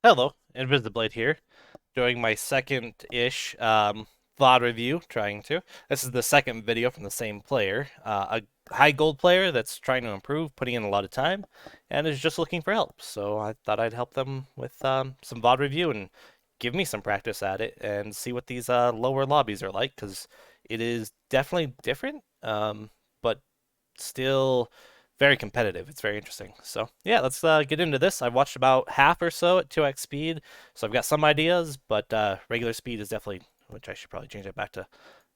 Hello, Invisiblade here, doing my second-ish VOD review, trying to. This is the second video from the same player, a high gold player that's trying to improve, putting in a lot of time, and is just looking for help. So I thought I'd help them with some VOD review and give me some practice at it and see what these lower lobbies are like, because it is definitely different, but still very competitive. It's very interesting. So yeah, let's get into this. I've watched about half or so at 2x speed, so I've got some ideas, but regular speed is definitely, which I should probably change it back to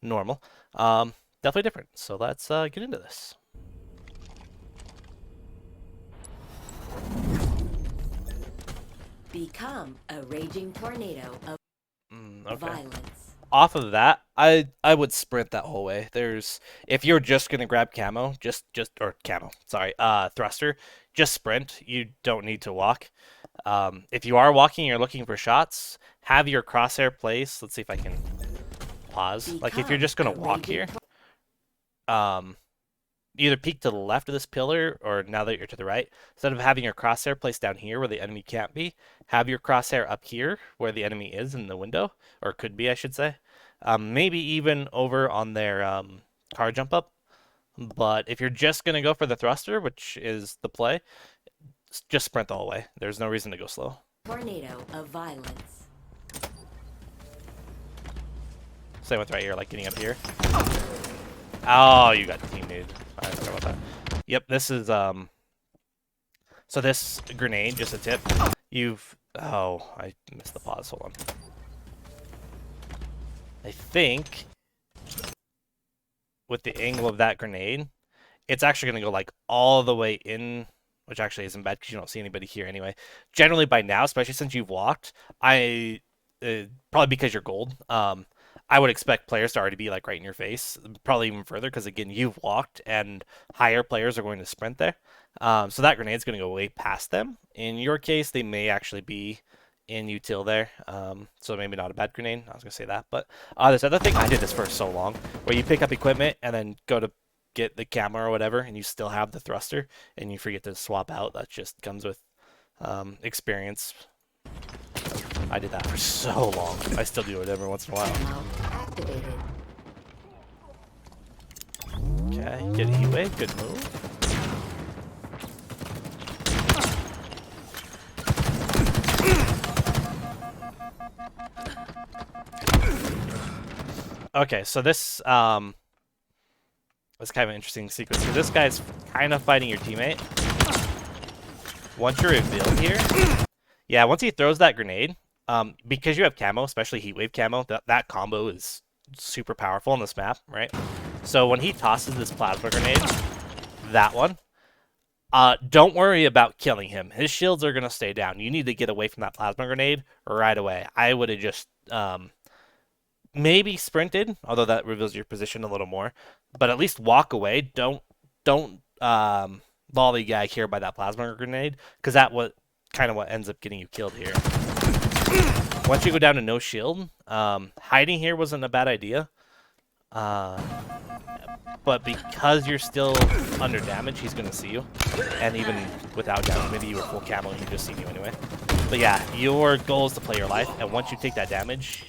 normal. Definitely different. So let's get into this. Become a raging tornado of Okay. violence. Off of that, I would sprint that whole way. There's if you're just gonna grab camo, just or camo, sorry, thruster, just sprint. You don't need to walk. If you are walking, you're looking for shots. Have your crosshair place. Let's see if I can pause. Like if you're just gonna walk here, um, either peek to the left of this pillar or now that you're to the right. Instead of having your crosshair placed down here where the enemy can't be, have your crosshair up here where the enemy is in the window, or could be, I should say. Maybe even over on their car jump up. But if you're just gonna go for the thruster, which is the play, just sprint the whole way. There's no reason to go slow. Tornado of violence. Same with right here, like getting up here. Oh, you got teammated. I forgot about that. Yep, this is so this grenade, just a tip. Oh, I missed the pause. Hold on. I think with the angle of that grenade, it's actually going to go like all the way in, which actually isn't bad because you don't see anybody here anyway. Generally by now, especially since you've walked, probably because you're gold, I would expect players to already be like right in your face, probably even further because again, you've walked and higher players are going to sprint there. So that grenade's going to go way past them. In your case, they may actually be in util there. So maybe not a bad grenade. I was gonna say that, but this other thing, I did this for so long, where you pick up equipment and then go to get the camera or whatever, and you still have the thruster, and you forget to swap out. That just comes with experience. I did that for so long. I still do it every once in a while. Activated. Okay, get a heat wave. Good move. Okay, so this was kind of an interesting sequence here. This guy's kind of fighting your teammate. Once you're revealed here, yeah, once he throws that grenade, because you have camo, especially heat wave camo, that combo is super powerful on this map, right? So when he tosses this plasma grenade, that one, don't worry about killing him. His shields are gonna stay down. You need to get away from that plasma grenade right away. I would have just maybe sprinted, although that reveals your position a little more. But at least walk away. Don't lollygag here by that plasma grenade, because that what ends up getting you killed here. Once you go down to no shield, hiding here wasn't a bad idea. But because you're still under damage, he's gonna see you, and even without damage, maybe you were full camo, he just seen you anyway. But yeah, your goal is to play your life, and once you take that damage,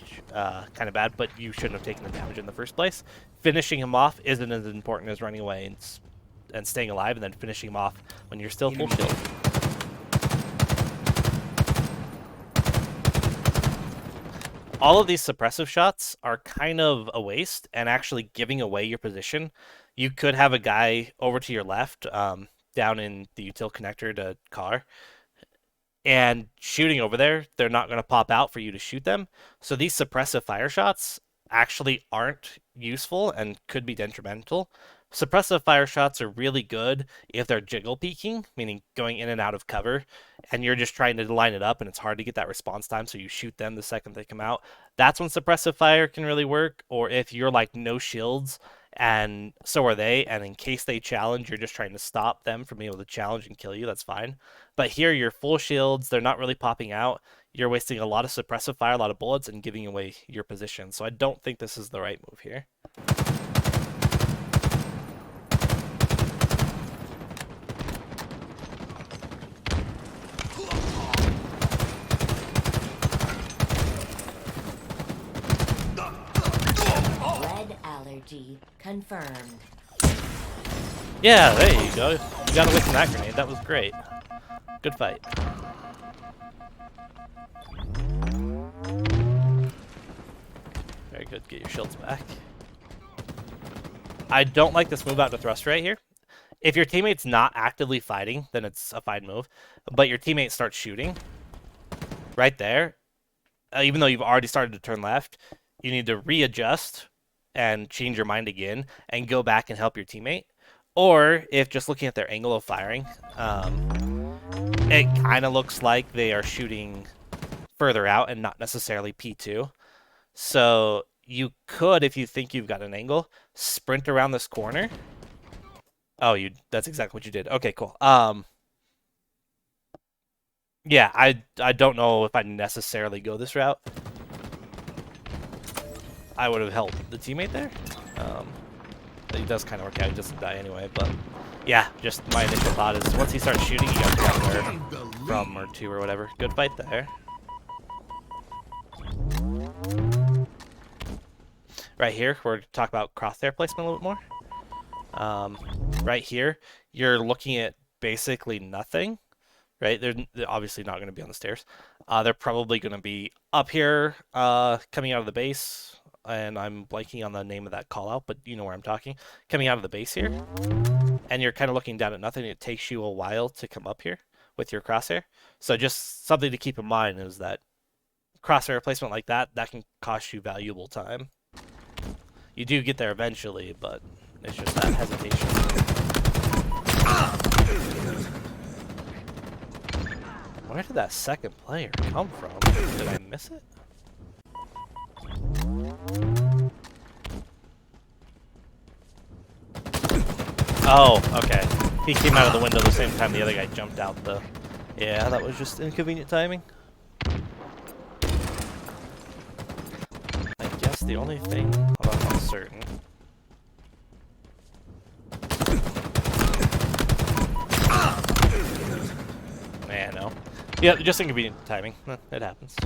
kind of bad, but you shouldn't have taken the damage in the first place. Finishing him off isn't as important as running away and staying alive, and then finishing him off when you're still full shield. All of these suppressive shots are kind of a waste and actually giving away your position. You could have a guy over to your left, down in the util connector to car, and shooting over there, they're not going to pop out for you to shoot them. So these suppressive fire shots actually aren't useful and could be detrimental. Suppressive fire shots are really good if they're jiggle peeking, meaning going in and out of cover, and you're just trying to line it up and it's hard to get that response time, so you shoot them the second they come out. That's when suppressive fire can really work, or if you're like no shields and so are they, and in case they challenge, you're just trying to stop them from being able to challenge and kill you, that's fine. But here, you're full shields, they're not really popping out, you're wasting a lot of suppressive fire, a lot of bullets, and giving away your position. So I don't think this is the right move here. Strategy confirmed. Yeah, there you go. You got away from that grenade. That was great. Good fight. Very good. Get your shields back. I don't like this move out to thrust right here. If your teammate's not actively fighting, then it's a fine move. But your teammate starts shooting right there, even though you've already started to turn left, you need to readjust and change your mind again and go back and help your teammate. Or if just looking at their angle of firing, it kind of looks like they are shooting further out and not necessarily P2. So you could, if you think you've got an angle, sprint around this corner. Oh, that's exactly what you did. Okay, cool. Yeah, I don't know if I necessarily go this route. I would have helped the teammate there. It does kind of work out. He doesn't die anyway, but yeah, just my initial thought is once he starts shooting, you got to get there from or two or whatever. Good fight there. Right here, we're talking about crosshair placement a little bit more. Right here, you're looking at basically nothing. Right? They're obviously not going to be on the stairs. They're probably going to be up here, coming out of the base. And I'm blanking on the name of that call out, but you know where I'm talking. Coming out of the base here. And you're kind of looking down at nothing. It takes you a while to come up here with your crosshair. So just something to keep in mind is that crosshair placement like that can cost you valuable time. You do get there eventually, but it's just that hesitation. Where did that second player come from? Did I miss it? Oh, okay. He came out of the window the same time the other guy jumped out, though. Yeah, that was just inconvenient timing. I guess the only thing... Well, I'm not certain. Man, no. Yeah, just inconvenient timing. It happens.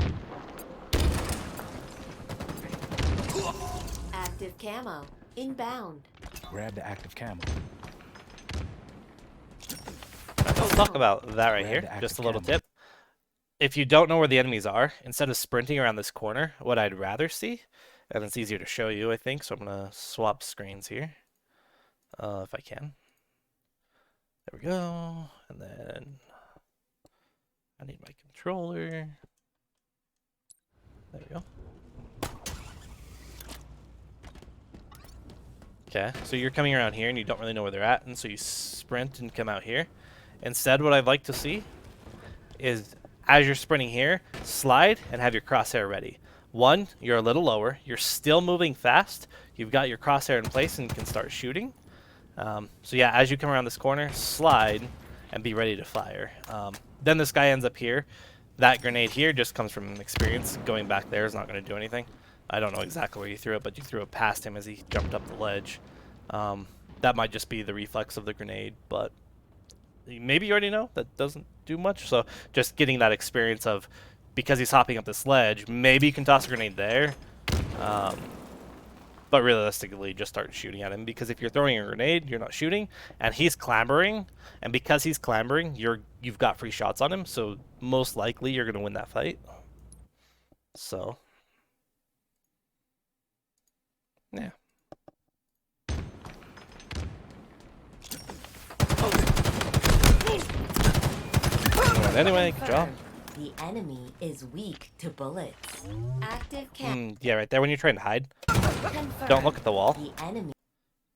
Active camo inbound. Grab the active camo. Let's talk about that right here. Just a little tip. If you don't know where the enemies are, instead of sprinting around this corner, what I'd rather see, and it's easier to show you, I think, so I'm going to swap screens here, if I can. There we go. And then I need my controller. There we go. Okay, so you're coming around here and you don't really know where they're at, and so you sprint and come out here. Instead, what I'd like to see is, as you're sprinting here, slide and have your crosshair ready. One, you're a little lower. You're still moving fast. You've got your crosshair in place and can start shooting. So yeah, as you come around this corner, slide and be ready to fire. Then this guy ends up here. That grenade here just comes from experience. Going back there is not going to do anything. I don't know exactly where you threw it, but you threw it past him as he jumped up the ledge. That might just be the reflex of the grenade, but maybe you already know. That doesn't do much. So just getting that experience of, because he's hopping up this ledge, maybe you can toss a grenade there. But realistically, just start shooting at him, because if you're throwing a grenade, you're not shooting, and he's clambering, and because he's clambering, you've got free shots on him, so most likely you're going to win that fight. So, yeah. But anyway, good job. The enemy is weak to bullets. Active cam. Yeah, right there when you're trying to hide. Confirmed. Don't look at the wall. The enemy.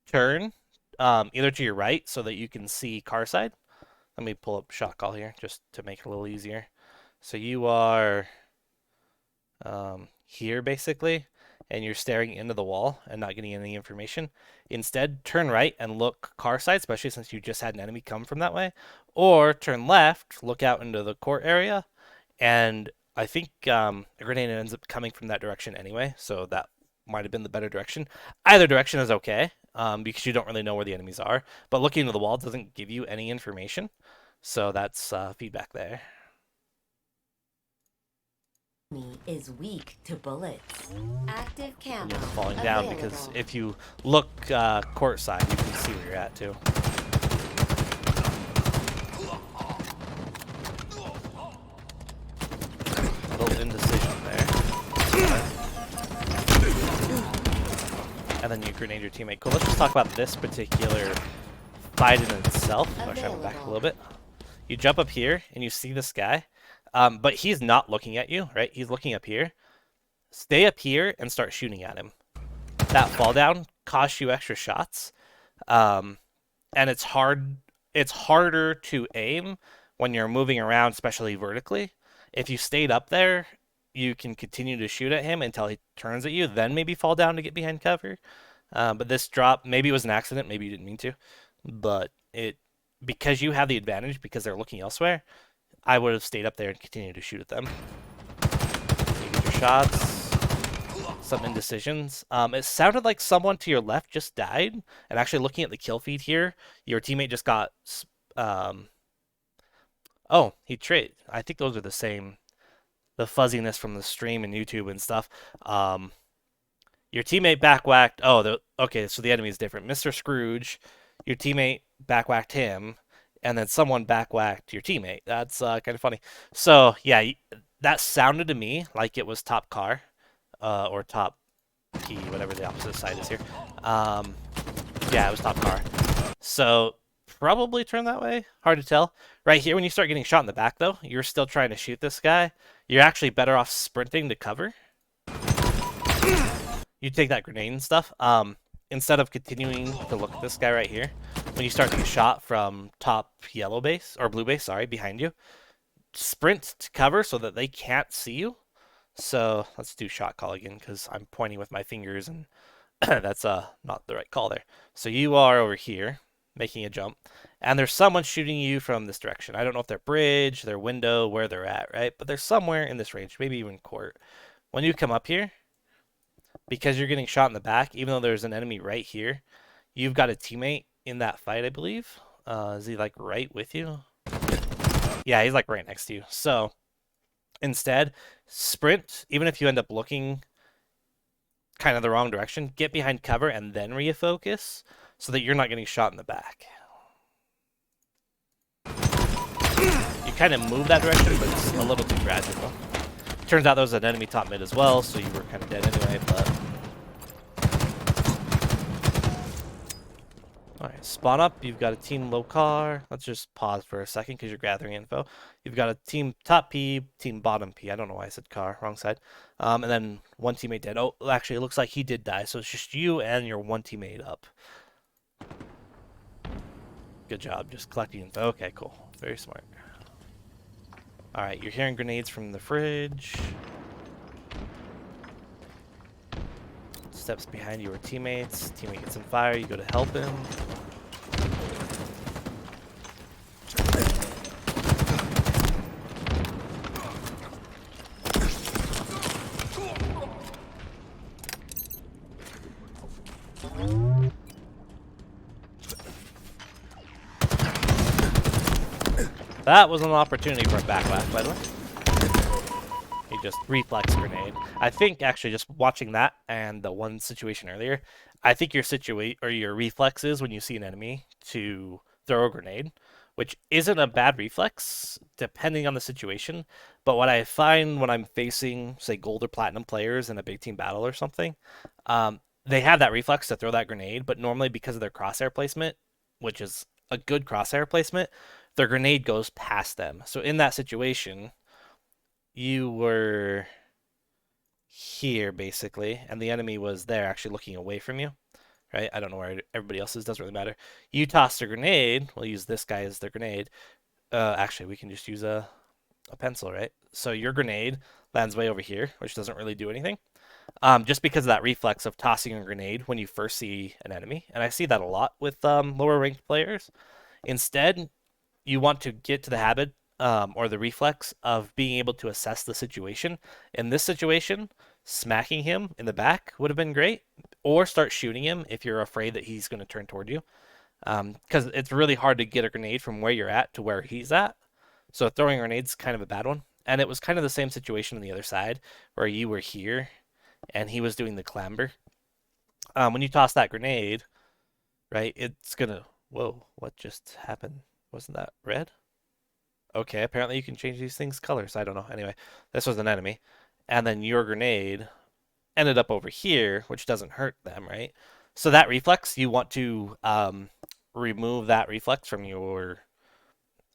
Turn either to your right so that you can see car side. Let me pull up shot call here just to make it a little easier. So you are here basically, and you're staring into the wall and not getting any information. Instead, turn right and look car side, especially since you just had an enemy come from that way. Or turn left, look out into the court area, and I think a grenade ends up coming from that direction anyway, so that might have been the better direction. Either direction is okay, because you don't really know where the enemies are, but looking into the wall doesn't give you any information, so that's feedback there. Enemy is weak to bullets. Active And camo you're falling down because available. if you look court side, you can see where you're at too. Little indecision there. And then you grenade your teammate. Cool, let's just talk about this particular fight in itself. Actually, I'm back a little bit. You jump up here and you see this guy, but he's not looking at you, right? He's looking up here. Stay up here and start shooting at him. That fall down costs you extra shots, and it's hard. It's harder to aim when you're moving around, especially vertically. If you stayed up there, you can continue to shoot at him until he turns at you, then maybe fall down to get behind cover. But this drop, maybe it was an accident, maybe you didn't mean to, but because you have the advantage because they're looking elsewhere, I would have stayed up there and continued to shoot at them. You get your shots. Some indecisions. It sounded like someone to your left just died, and actually looking at the kill feed here, your teammate just got. Oh, he traded. I think those are the same. The fuzziness from the stream and YouTube and stuff. Your teammate backwhacked. Oh, okay. So the enemy is different. Mr. Scrooge, your teammate backwhacked him, and then someone backwhacked your teammate. That's kind of funny. So yeah, that sounded to me like it was top car, or top P, whatever the opposite side is here. Yeah, it was top car. So probably turn that way. Hard to tell. Right here, when you start getting shot in the back, though, you're still trying to shoot this guy. You're actually better off sprinting to cover. You take that grenade and stuff. Instead of continuing to look at this guy right here, when you start to get shot from top yellow base, or blue base, sorry, behind you, sprint to cover so that they can't see you. So let's do shot call again because I'm pointing with my fingers and that's not the right call there. So you are over here making a jump, and there's someone shooting you from this direction. I don't know if they're bridge, their window, where they're at, right? But they're somewhere in this range, maybe even court. When you come up here, because you're getting shot in the back, even though there's an enemy right here, you've got a teammate in that fight, I believe. Is he like right with you? Yeah, he's like right next to you. So instead, sprint, even if you end up looking kind of the wrong direction, get behind cover and then refocus so that you're not getting shot in the back. You kind of move that direction, but it's a little too gradual. Turns out there was an enemy top mid as well, so you were kind of dead anyway, but... Alright, spawn up. You've got a team low car. Let's just pause for a second because you're gathering info. You've got a team top P, team bottom P. I don't know why I said car. Wrong side. And then one teammate dead. Oh, actually, it looks like he did die, so it's just you and your one teammate up. Good job, just collecting info. Okay, cool. Very smart. Alright, you're hearing grenades from the fridge. Steps behind you are teammates. Teammate gets in fire, you go to help him. That was an opportunity for a backlash, by the way. He just reflex grenade. I think actually just watching that and the one situation earlier, I think your reflexes when you see an enemy to throw a grenade, which isn't a bad reflex depending on the situation. But what I find when I'm facing, say, gold or platinum players in a big team battle or something, they have that reflex to throw that grenade, but normally because of their crosshair placement, which is a good crosshair placement, their grenade goes past them. So in that situation, you were here basically, and the enemy was there actually looking away from you, right? I don't know where everybody else is, doesn't really matter. You tossed a grenade, we'll use this guy as their grenade. Actually, we can just use a pencil, right? So your grenade lands way over here, which doesn't really do anything. Just because of that reflex of tossing a grenade when you first see an enemy. And I see that a lot with lower ranked players. Instead, you want to get to the habit or the reflex of being able to assess the situation. In this situation, smacking him in the back would have been great, or start shooting him if you're afraid that he's going to turn toward you. Because it's really hard to get a grenade from where you're at to where he's at. So throwing a grenade's kind of a bad one. And it was kind of the same situation on the other side, where you were here, and he was doing the clamber. When you toss that grenade, right, it's gonna... Whoa, what just happened? Wasn't that red? Okay, apparently you can change these things colors. I don't know. Anyway, this was an enemy. And then your grenade ended up over here, which doesn't hurt them, right? So that reflex, you want to remove that reflex from your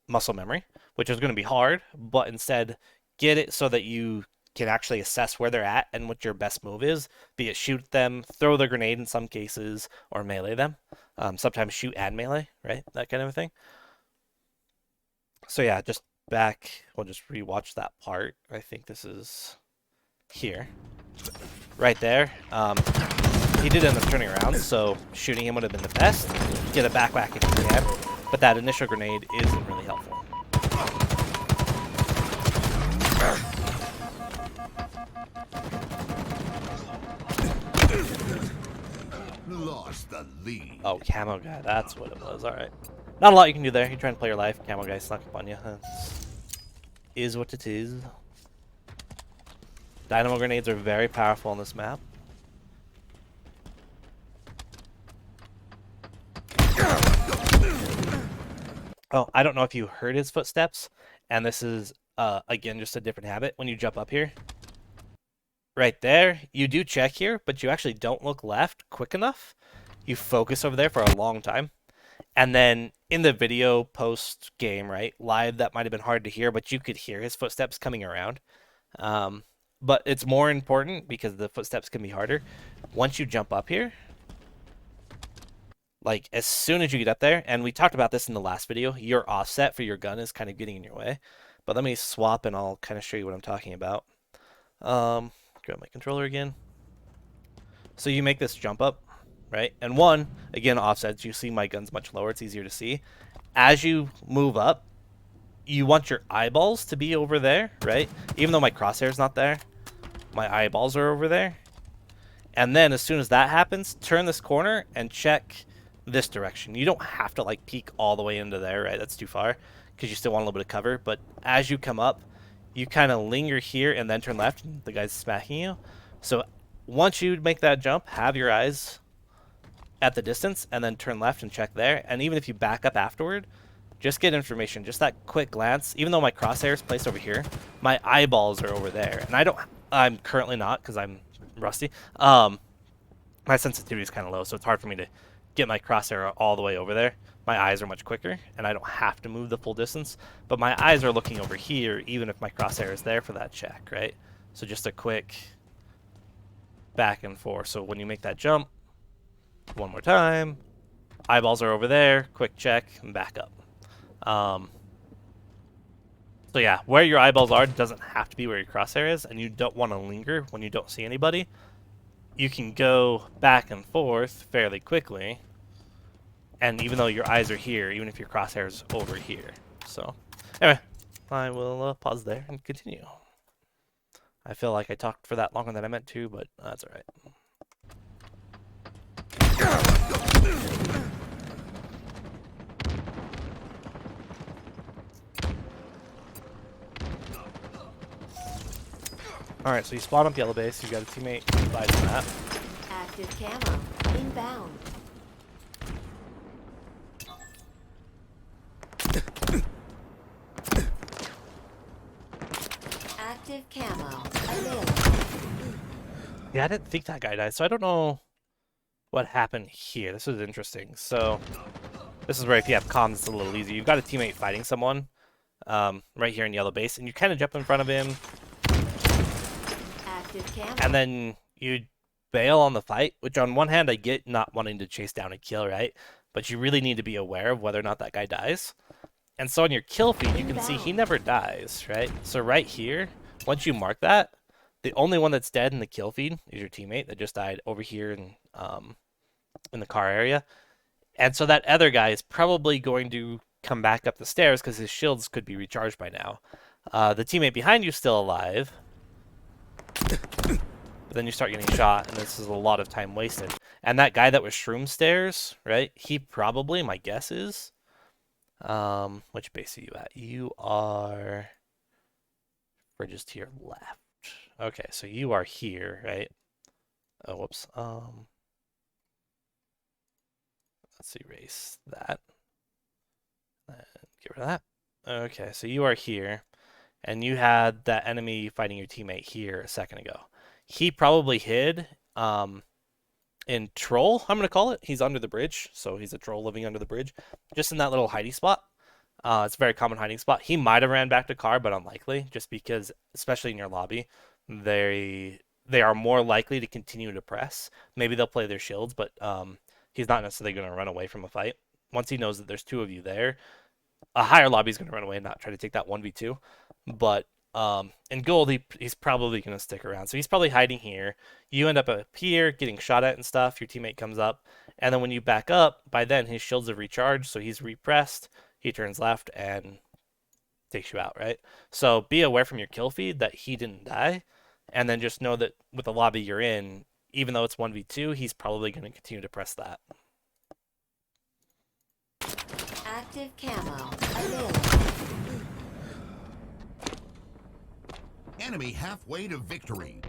muscle memory, which is going to be hard, but instead get it so that you can actually assess where they're at and what your best move is, be it shoot them, throw the grenade in some cases, or melee them. Sometimes shoot and melee, right? That kind of a thing. So yeah, just back, we'll just rewatch that part. I think this is here. Right there. He did end up turning around, so shooting him would have been the best. Get a back whack if you can, but that initial grenade isn't really helpful. Lost the lead. Oh, camo guy, that's what it was. All right. Not a lot you can do there. You're trying to play your life. Camo guy snuck up on you. Is what it is. Dynamo grenades are very powerful on this map. Oh, I don't know if you heard his footsteps, and this is, again, just a different habit. When you jump up here, right there, you do check here, but you actually don't look left quick enough. You focus over there for a long time. And then in the video post-game, right, live, that might have been hard to hear, but you could hear his footsteps coming around. But it's more important because the footsteps can be harder. Once you jump up here, like as soon as you get up there, and we talked about this in the last video, your offset for your gun is kind of getting in your way. But let me swap and I'll kind of show you what I'm talking about. Grab my controller again. So you make this jump up, right? And one, again, offsets, you see my gun's much lower, it's easier to see. As you move up, you want your eyeballs to be over there, right? Even though my crosshair's not there, my eyeballs are over there. And then as soon as that happens, turn this corner and check this direction. You don't have to like peek all the way into there, right? That's too far because you still want a little bit of cover. But as you come up, you kind of linger here and then turn left. And the guy's smacking you. So once you make that jump, have your eyes at the distance and then turn left and check there. And even if you back up afterward, just get information. Just that quick glance. Even though my crosshair is placed over here, my eyeballs are over there. And I'm currently not because I'm rusty. My sensitivity is kind of low, so it's hard for me to get my crosshair all the way over there. My eyes are much quicker, and I don't have to move the full distance. But my eyes are looking over here, even if my crosshair is there for that check, right? So just a quick back and forth. So when you make that jump, one more time, eyeballs are over there, quick check, and back up. So yeah, where your eyeballs are doesn't have to be where your crosshair is, and you don't want to linger when you don't see anybody. You can go back and forth fairly quickly, and even though your eyes are here, even if your crosshair is over here. So anyway, I will pause there and continue. I feel like I talked for that longer than I meant to, but that's all right. Alright, so you spawn up yellow base, you got a teammate by the map. Active camo. Inbound. Active camo. Available. Yeah, I didn't think that guy died, so I don't know what happened here. This is interesting. So, this is where if you have comms, it's a little easier. You've got a teammate fighting someone right here in yellow base, and you kind of jump in front of him, and then you bail on the fight, which on one hand I get not wanting to chase down a kill, right? But you really need to be aware of whether or not that guy dies. And so on your kill feed, you can see he never dies, right? So right here, once you mark that, the only one that's dead in the kill feed is your teammate that just died over here in the car area. And so that other guy is probably going to come back up the stairs because his shields could be recharged by now. The teammate behind you is still alive. But then you start getting shot, and this is a lot of time wasted. And that guy that was shroom stairs, right? He probably, my guess is, which base are you at? You are Bridge is to your left. Okay, so you are here, right? Oh, whoops. Let's erase that. And get rid of that. Okay, so you are here, and you had that enemy fighting your teammate here a second ago. He probably hid in troll, I'm gonna call it. He's under the bridge, so he's a troll living under the bridge, just in that little hiding spot. It's a very common hiding spot. He might have ran back to car, but unlikely, just because, especially in your lobby, they are more likely to continue to press. Maybe they'll play their shields, but he's not necessarily going to run away from a fight. Once he knows that there's two of you there, a higher lobby is going to run away and not try to take that 1v2. But in gold, he's probably going to stick around. So he's probably hiding here. You end up here getting shot at and stuff. Your teammate comes up. And then when you back up, by then his shields have recharged, so he's repressed. He turns left and takes you out, right? So be aware from your kill feed that he didn't die. And then just know that with the lobby you're in, even though it's 1v2, he's probably going to continue to press that. Active camo available. Enemy halfway to victory.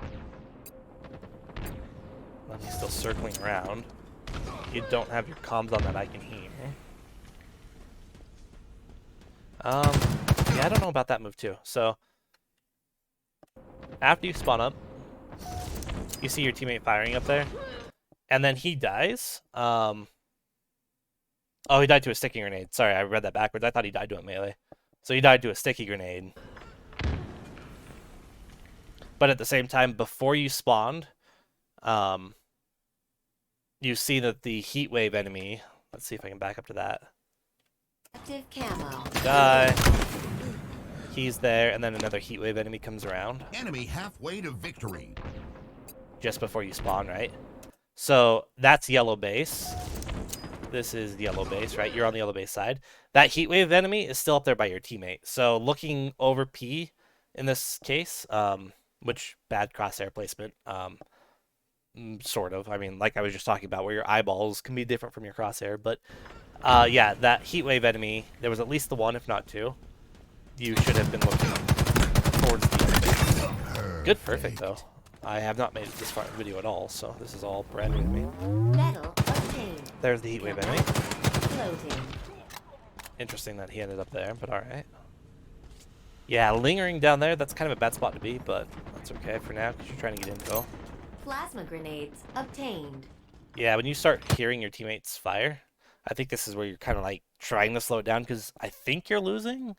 Well, he's still circling around. You don't have your comms on that I can hear. Yeah, I don't know about that move too. So after you spawn up, you see your teammate firing up there, and then he dies. Oh, he died to a sticky grenade. Sorry, I read that backwards. I thought he died to a melee. So he died to a sticky grenade. But at the same time, before you spawned, you see that the heat wave enemy. Let's see if I can back up to that. Active camo. Die. He's there, and then another heat wave enemy comes around. Enemy halfway to victory. Just before you spawn, right? So that's yellow base. This is the yellow base, right? You're on the yellow base side. That heat wave enemy is still up there by your teammate. So looking over P in this case, which bad crosshair placement, sort of. I mean, like I was just talking about, where your eyeballs can be different from your crosshair, but yeah, that heat wave enemy, there was at least the one, if not two. You should have been looking towards the yellow base. Good perfect, though. I have not made it this far in the video at all, so this is all brand new to me. Metal obtained. There's the heat wave enemy. Floating. Interesting that he ended up there, but alright. Yeah, lingering down there, that's kind of a bad spot to be, but that's okay for now, because you're trying to get info. Plasma grenades obtained. Yeah, when you start hearing your teammates fire, I think this is where you're kind of like trying to slow it down, because I think you're losing.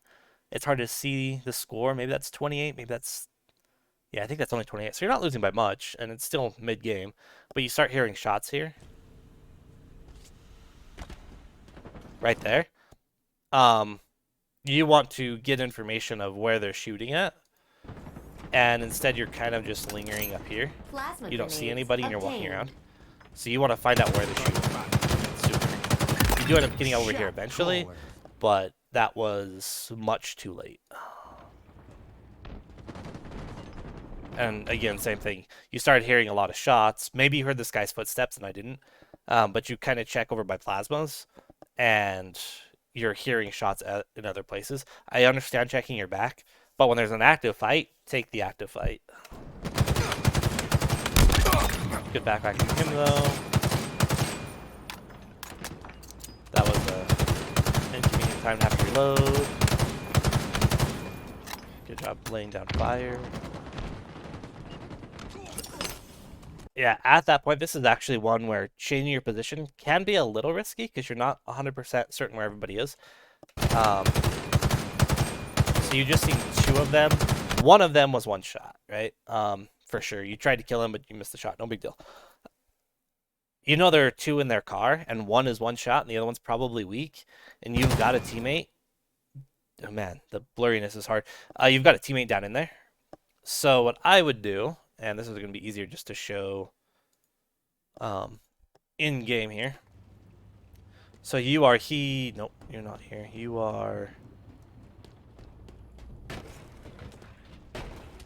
It's hard to see the score. Maybe that's 28, maybe that's... Yeah, I think that's only 28. So you're not losing by much, and it's still mid-game. But you start hearing shots here. Right there. You want to get information of where they're shooting at. And instead you're kind of just lingering up here. Plasma You don't see grenades anybody and you're walking obtained. around. So you want to find out where they're shooting. You do end up getting over here eventually, but that was much too late. And again, same thing. You started hearing a lot of shots. Maybe you heard this guy's footsteps and I didn't. But you kind of check over by plasmas and you're hearing shots in other places. I understand checking your back, but when there's an active fight, take the active fight. Good backpack from him though. That was an inconvenient time to have to reload. Good job laying down fire. Yeah, at that point, this is actually one where changing your position can be a little risky because you're not 100% certain where everybody is. So you just seen two of them. One of them was one shot, right? For sure. You tried to kill him, but you missed the shot. No big deal. You know there are two in their car, and one is one shot, and the other one's probably weak, and you've got a teammate. Oh, man, the blurriness is hard. You've got a teammate down in there. So what I would do... And this is going to be easier just to show in-game here. So you are Nope, you're not here. You are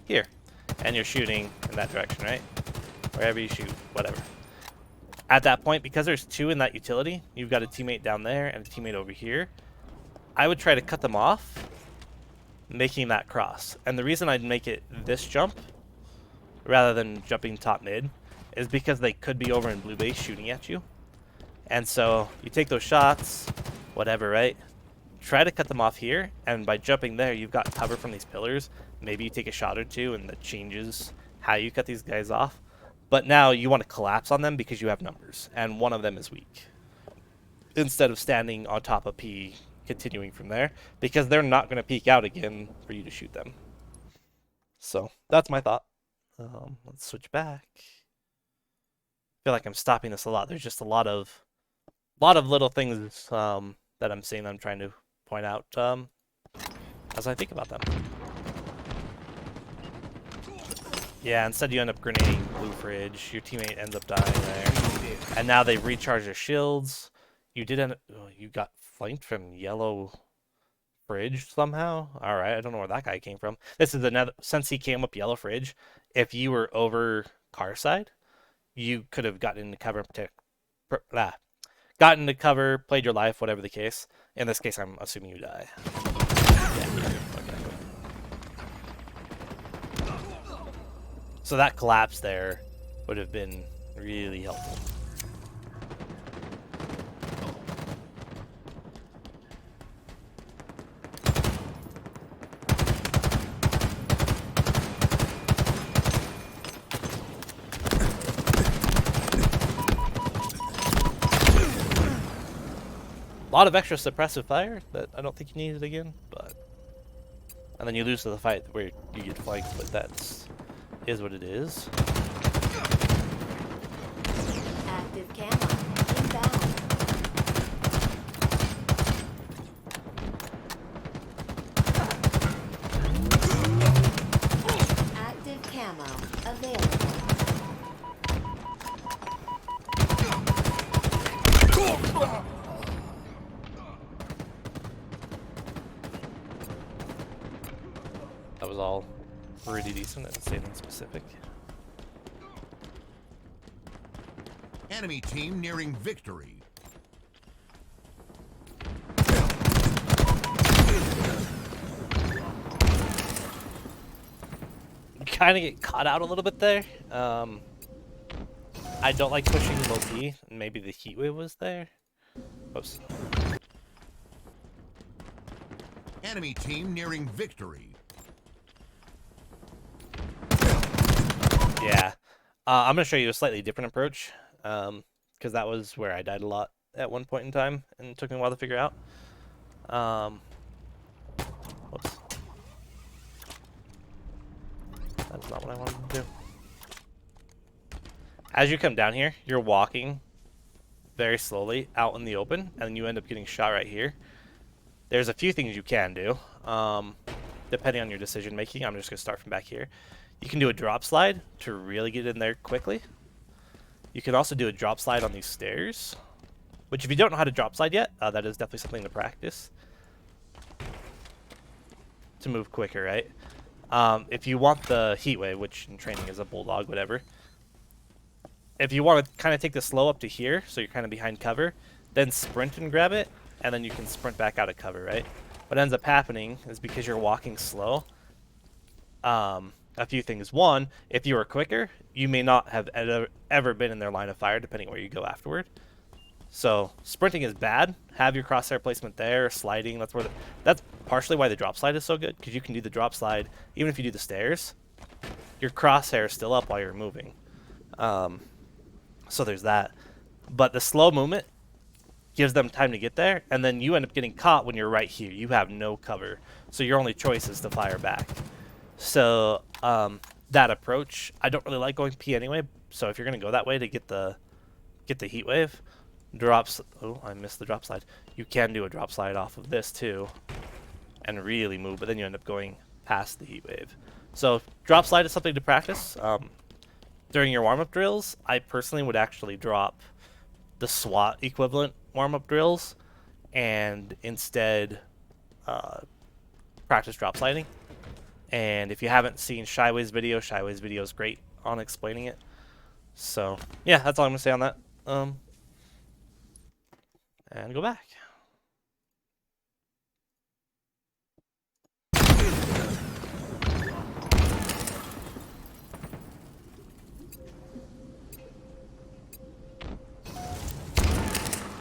here. And you're shooting in that direction, right? Wherever you shoot, whatever. At that point, because there's two in that utility, you've got a teammate down there and a teammate over here. I would try to cut them off making that cross. And the reason I'd make it this jump rather than jumping top mid is because they could be over in blue base shooting at you. And so you take those shots, whatever, right? Try to cut them off here, and by jumping there, you've got cover from these pillars. Maybe you take a shot or two, and that changes how you cut these guys off. But now you want to collapse on them because you have numbers, and one of them is weak. Instead of standing on top of P, continuing from there, because they're not going to peek out again for you to shoot them. So that's my thought. Let's switch back. I feel like I'm stopping this a lot. There's just a lot of little things that I'm seeing. I'm trying to point out as I think about them. Yeah, instead you end up grenading blue fridge. Your teammate ends up dying there, and now they've recharged their shields. You did end up, you got flanked from yellow fridge somehow. All right, I don't know where that guy came from. This is another, since he came up yellow fridge. If you were over car side, you could have gotten into cover, gotten into cover, played your life, whatever the case. In this case, I'm assuming you die. Yeah, you do. Okay. So that collapse there would have been really helpful. A lot of extra suppressive fire that I don't think you needed again, but and then you lose to the fight where you get flanked, but that's is what it is. Active camo inbound. Active camo available. That was all pretty decent. I didn't say anything specific. Enemy team nearing victory. Kind of get caught out a little bit there. I don't like pushing low P. Maybe the heat wave was there. Oops. Enemy team nearing victory. Yeah. I'm going to show you a slightly different approach, because that was where I died a lot at one point in time, and it took me a while to figure out. Whoops. That's not what I wanted to do. As you come down here, you're walking very slowly out in the open, and you end up getting shot right here. There's a few things you can do, depending on your decision making. I'm just going to start from back here. You can do a drop slide to really get in there quickly. You can also do a drop slide on these stairs, which if you don't know how to drop slide yet, that is definitely something to practice to move quicker, right? If you want the heat wave, which in training is a bulldog, whatever. If you want to kind of take the slow up to here, so you're kind of behind cover, then sprint and grab it, and then you can sprint back out of cover, right? What ends up happening is because you're walking slow, a few things. One, if you were quicker, you may not have ever been in their line of fire, depending where you go afterward. So sprinting is bad. Have your crosshair placement there, sliding. That's partially why the drop slide is so good, because you can do the drop slide even if you do the stairs. Your crosshair is still up while you're moving. So there's that. But the slow movement gives them time to get there, and then you end up getting caught when you're right here. You have no cover, so your only choice is to fire back. So that approach, I don't really like going P anyway. So if you're gonna go that way to get the heat wave, drops. Oh, I missed the drop slide. You can do a drop slide off of this too, and really move, but then you end up going past the heat wave. So drop slide is something to practice. During your warm-up drills, I personally would actually drop the SWAT equivalent warm-up drills and instead practice drop sliding. And if you haven't seen Shyway's video is great on explaining it. So yeah, that's all I'm gonna say on that. And go back.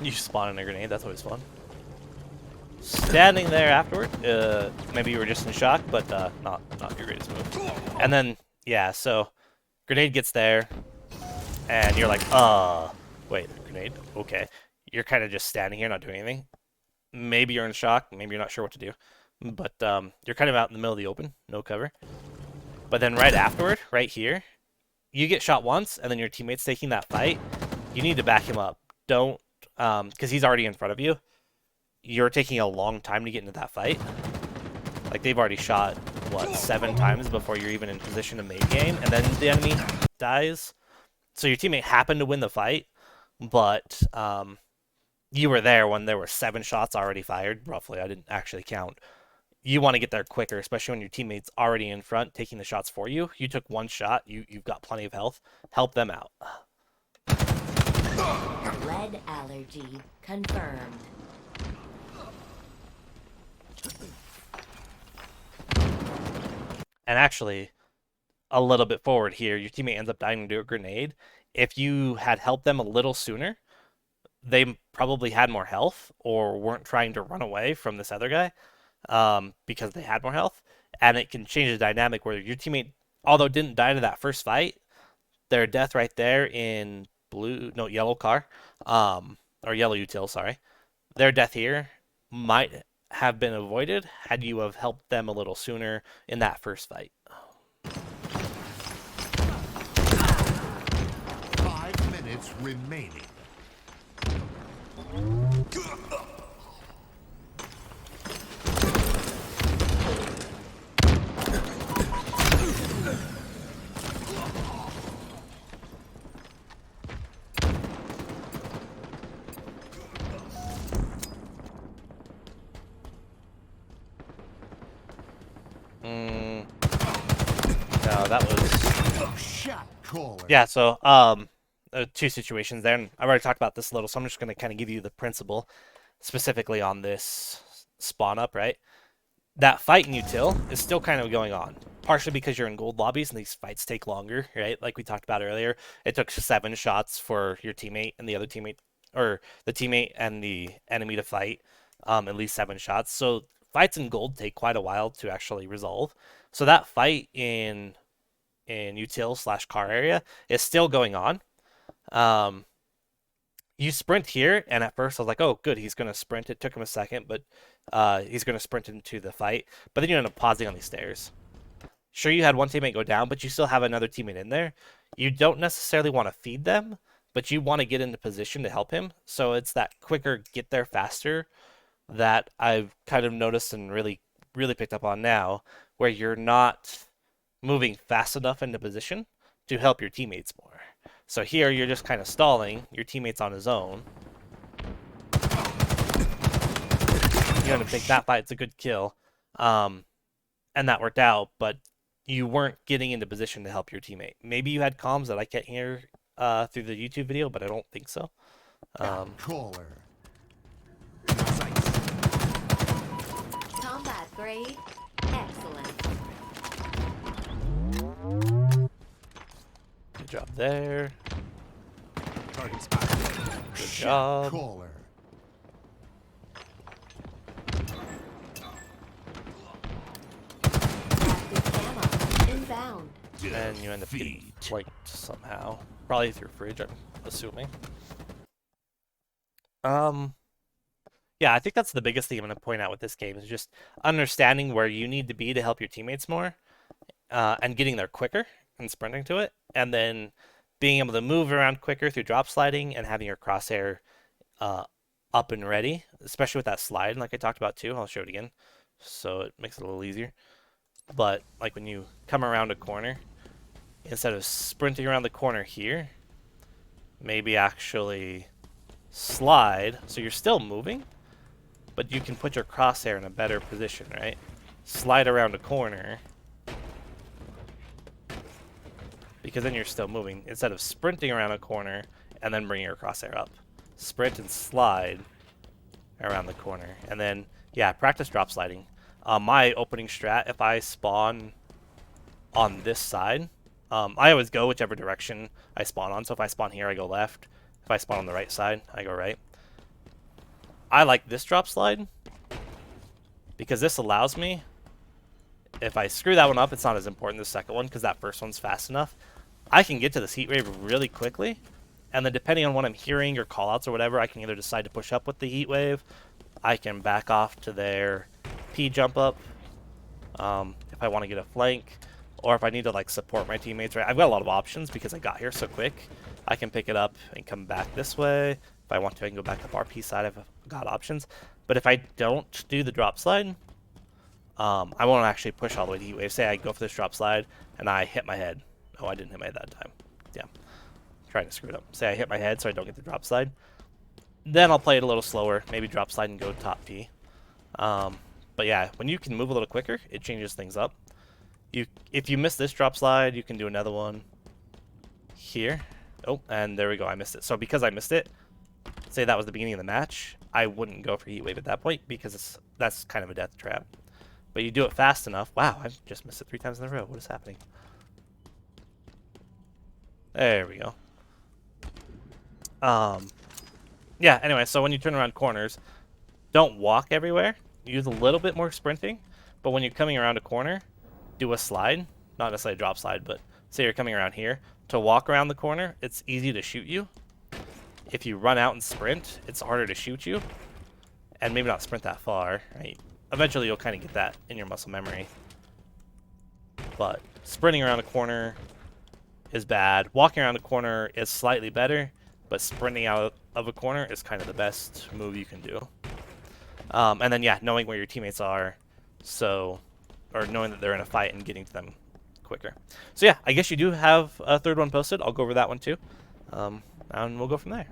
You spawn in a grenade, that's always fun. Standing there afterward, maybe you were just in shock, but not your greatest move. And then, yeah, so grenade gets there, and you're like, wait, grenade? Okay. You're kind of just standing here, not doing anything. Maybe you're in shock, maybe you're not sure what to do. But you're kind of out in the middle of the open, no cover. But then right afterward, right here, you get shot once, and then your teammate's taking that fight. You need to back him up. Don't, because he's already in front of you. You're taking a long time to get into that fight. Like, they've already shot, what, 7 times before you're even in position to make game, and then the enemy dies. So your teammate happened to win the fight, but you were there when there were 7 shots already fired, roughly. I didn't actually count. You want to get there quicker, especially when your teammate's already in front taking the shots for you. You took 1 shot, you've got plenty of health. Help them out. Lead allergy confirmed. And actually, a little bit forward here, your teammate ends up dying to a grenade. If you had helped them a little sooner, they probably had more health or weren't trying to run away from this other guy because they had more health. And it can change the dynamic where your teammate, although didn't die to that first fight, their death right there in yellow car, or yellow util, sorry. Their death here might have been avoided had you have helped them a little sooner in that first fight. 5 minutes remaining. No, that was... Shot caller. Yeah, so, 2 situations there, and I've already talked about this a little, so I'm just going to kind of give you the principle specifically on this spawn up, right? That fight in util is still kind of going on, partially because you're in gold lobbies and these fights take longer, right? Like we talked about earlier, it took 7 shots for your teammate and the other teammate, or the teammate and the enemy to fight, at least 7 shots. So fights in gold take quite a while to actually resolve. So that fight in util/car area is still going on. You sprint here, and at first I was like, oh, good, he's going to sprint. It took him a second, but he's going to sprint into the fight. But then you end up pausing on these stairs. Sure, you had one teammate go down, but you still have another teammate in there. You don't necessarily want to feed them, but you want to get into position to help him. So it's that quicker, get there faster that I've kind of noticed and really, really picked up on now, where you're not moving fast enough into position to help your teammates more. So here you're just kind of stalling. Your teammate's on his own. You're gonna take that fight. It's a good kill, and that worked out. But you weren't getting into position to help your teammate. Maybe you had comms that I can't hear through the YouTube video, but I don't think so. Caller. Combat grade excellent. Good job there. Target spot. Good job. Caller. Active ammo inbound. And you end up getting flanked somehow. Probably through fridge, I'm assuming. Yeah, I think that's the biggest thing I'm going to point out with this game is just understanding where you need to be to help your teammates more, and getting there quicker and sprinting to it, and then being able to move around quicker through drop sliding and having your crosshair up and ready, especially with that slide like I talked about too. I'll show it again so it makes it a little easier. But like when you come around a corner, instead of sprinting around the corner here, maybe actually slide so you're still moving, but you can put your crosshair in a better position, right? Slide around a corner, because then you're still moving instead of sprinting around a corner and then bringing your crosshair up. Sprint and slide around the corner, and then yeah, practice drop sliding. My opening strat, if I spawn on this side, I always go whichever direction I spawn on. So if I spawn here, I go left. If I spawn on the right side, I go right. I like this drop slide because this allows me, if I screw that one up, it's not as important, the second one, because that first one's fast enough. I can get to this heat wave really quickly, and then depending on what I'm hearing or callouts or whatever, I can either decide to push up with the heat wave, I can back off to their P jump up, if I want to get a flank, or if I need to like support my teammates. Right, I've got a lot of options because I got here so quick. I can pick it up and come back this way. If I want to, I can go back up RP side. I've got options. But if I don't do the drop slide, I won't actually push all the way to heat wave. Say I go for this drop slide and I hit my head. Oh, I didn't hit my head that time. Yeah, trying to screw it up. Say I hit my head so I don't get the drop slide. Then I'll play it a little slower. Maybe drop slide and go top P. But yeah, when you can move a little quicker, it changes things up. If you miss this drop slide, you can do another one here. Oh, and there we go. I missed it. So because I missed it, say that was the beginning of the match, I wouldn't go for heat wave at that point because that's kind of a death trap. But you do it fast enough. Wow, I just missed it 3 times in a row. What is happening? There we go. Yeah, anyway, so when you turn around corners, don't walk everywhere. Use a little bit more sprinting. But when you're coming around a corner, do a slide. Not necessarily a drop slide, but say you're coming around here. To walk around the corner, it's easy to shoot you. If you run out and sprint, it's harder to shoot you. And maybe not sprint that far, right? Eventually you'll kind of get that in your muscle memory. But sprinting around a corner is bad. Walking around a corner is slightly better, but sprinting out of a corner is kind of the best move you can do. And then, yeah, knowing where your teammates are, or knowing that they're in a fight and getting to them quicker. So yeah, I guess you do have a third one posted. I'll go over that one too. And we'll go from there.